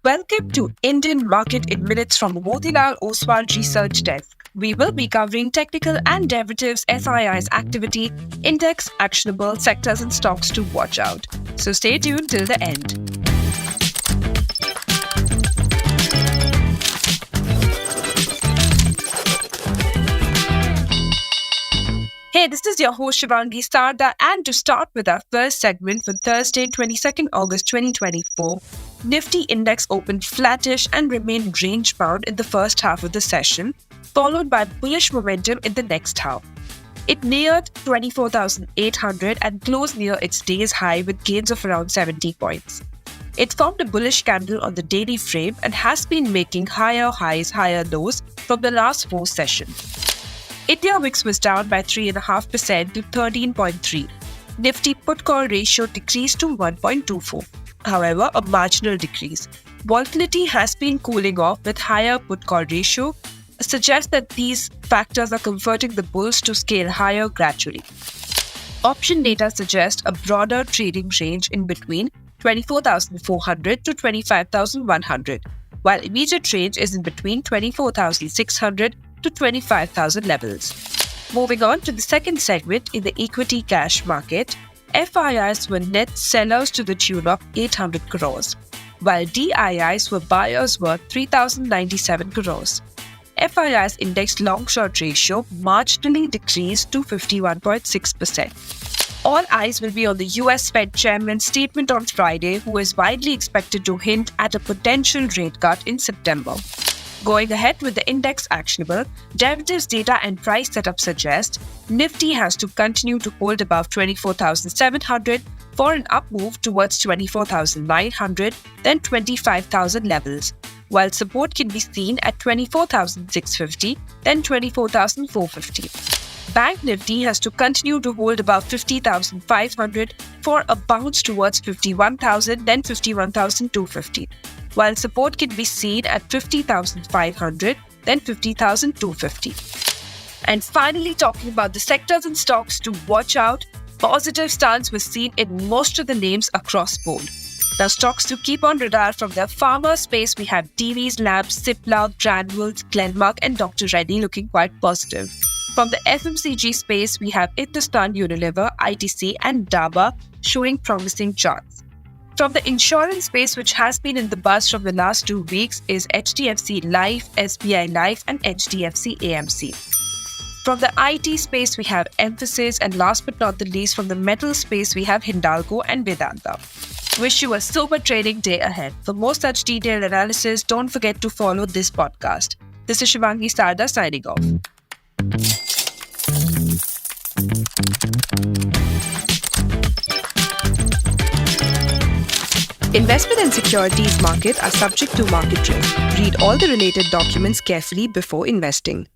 Welcome to Indian Market in Minutes from Motilal Oswal Research Desk. We will be covering technical and derivatives SII's activity, index, actionable sectors and stocks to watch out. So stay tuned till the end. Hey, this is your host Shivangi Sarda, and to start with our first segment for Thursday, 22nd August 2024, Nifty index opened flattish and remained range-bound in the first half of the session, followed by bullish momentum in the next half. It neared 24,800 and closed near its day's high with gains of around 70 points. It formed a bullish candle on the daily frame and has been making higher highs, higher lows from the last four sessions. India VIX was down by 3.5% to 13.3. Nifty put-call ratio decreased to 1.24. However, a marginal decrease. Volatility has been cooling off with higher put-call ratio, suggests that these factors are comforting the bulls to scale higher gradually. Option data suggests a broader trading range in between 24,400 to 25,100, while immediate range is in between 24,600 to 25,000 levels. Moving on to the second segment in the equity cash market, FIIs were net sellers to the tune of 800 crores, while DIIs were buyers worth 3,097 crores. FIIs index long-short ratio marginally decreased to 51.6%. All eyes will be on the US Fed Chairman's statement on Friday, who is widely expected to hint at a potential rate cut in September. Going ahead with the index actionable, derivatives data and price setup suggest Nifty has to continue to hold above 24,700 for an up move towards 24,900, then 25,000 levels, while support can be seen at 24,650, then 24,450. Bank Nifty has to continue to hold above 50,500 for a bounce towards 51,000, then 51,250. While support can be seen at 50,500, then 50,250. And finally, talking about the sectors and stocks to watch out, positive stance was seen in most of the names across board. Now, stocks to keep on radar from the pharma space, we have Divi's Labs, Cipla, Granules, Glenmark and Dr. Reddy looking quite positive. From the FMCG space, we have Hindustan Unilever, ITC and Dabur showing promising charts. From the insurance space, which has been in the buzz from the last 2 weeks, is HDFC Life, SBI Life and HDFC AMC. From the IT space, we have Mphasis, and last but not the least, from the metal space, we have Hindalco and Vedanta. Wish you a super trading day ahead. For more such detailed analysis, don't forget to follow this podcast. This is Shivangi Sarda signing off. Investment and securities market are subject to market risk. Read all the related documents carefully before investing.